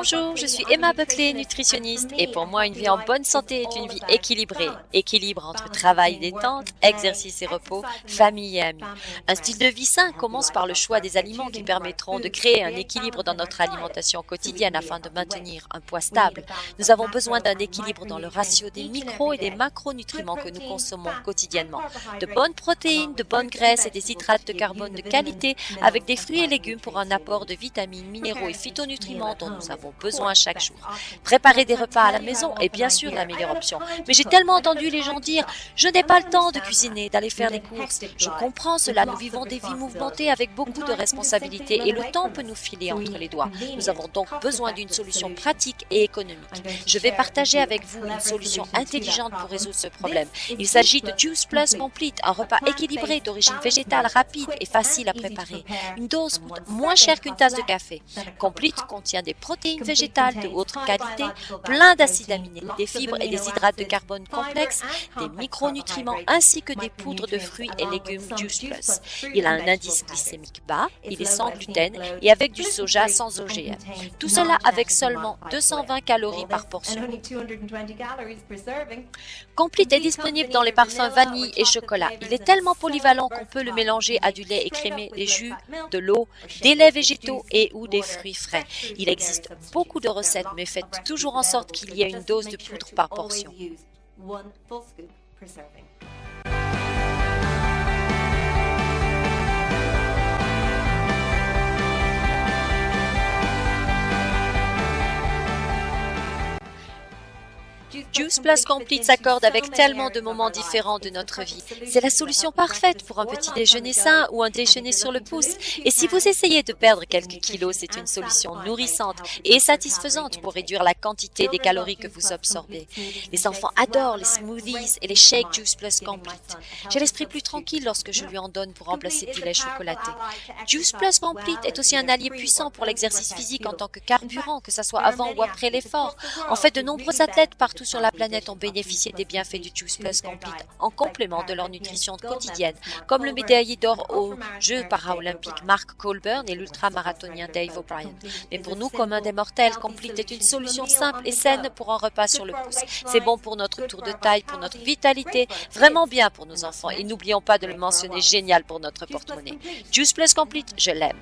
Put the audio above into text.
Bonjour, je suis Emma Buckley, nutritionniste, et pour moi, une vie en bonne santé est une vie équilibrée. Équilibre entre travail et détente, exercice et repos, famille et amis. Un style de vie sain commence par le choix des aliments qui permettront de créer un équilibre dans notre alimentation quotidienne afin de maintenir un poids stable. Nous avons besoin d'un équilibre dans le ratio des micro et des macronutriments que nous consommons quotidiennement. De bonnes protéines, de bonnes graisses et des hydrates de carbone de qualité avec des fruits et légumes pour un apport de vitamines, minéraux et phytonutriments dont nous avons besoin chaque jour. Préparer des repas à la maison est bien sûr la meilleure option, mais j'ai tellement entendu les gens dire « je n'ai pas le temps de cuisiner, d'aller faire des courses ». Je comprends cela, nous vivons des vies mouvementées avec beaucoup de responsabilités et le temps peut nous filer entre les doigts. Nous avons donc besoin d'une solution pratique et économique. Je vais partager avec vous une solution intelligente pour résoudre ce problème. Il s'agit de Juice Plus Complete, un repas équilibré d'origine végétale, rapide et facile à préparer. Une dose coûte moins cher qu'une tasse de café. Complete contient des protéines végétales de haute qualité, plein d'acides aminés, des fibres et des hydrates de carbone complexes, des micronutriments ainsi que des poudres de fruits et légumes Juice Plus. Il a un indice glycémique bas, il est sans gluten et avec du soja sans OGM. Tout cela avec seulement 220 calories par portion. Complete est disponible dans les parfums vanille et chocolat. Il est tellement polyvalent qu'on peut le mélanger à du lait écrémé, des jus, de l'eau, des laits végétaux et ou des fruits frais. Il existe beaucoup de recettes, mais faites toujours en sorte qu'il y ait une dose de poudre par portion. Juice Plus Complete s'accorde avec tellement de moments différents de notre vie. C'est la solution parfaite pour un petit déjeuner sain ou un déjeuner sur le pouce. Et si vous essayez de perdre quelques kilos, c'est une solution nourrissante et satisfaisante pour réduire la quantité des calories que vous absorbez. Les enfants adorent les smoothies et les shakes Juice Plus Complete. J'ai l'esprit plus tranquille lorsque je lui en donne pour remplacer du lait chocolaté. Juice Plus Complete est aussi un allié puissant pour l'exercice physique en tant que carburant, que ce soit avant ou après l'effort. En fait, de nombreux athlètes partout sur la planète ont bénéficié des bienfaits du Juice Plus Complete en complément de leur nutrition quotidienne, comme le médaillé d'or aux Jeux paralympiques Mark Colburn et l'ultramarathonien Dave O'Brien. Mais pour nous, communs des mortels, Complete est une solution simple et saine pour un repas sur le pouce. C'est bon pour notre tour de taille, pour notre vitalité, vraiment bien pour nos enfants. Et n'oublions pas de le mentionner, génial pour notre porte-monnaie. Juice Plus Complete, je l'aime.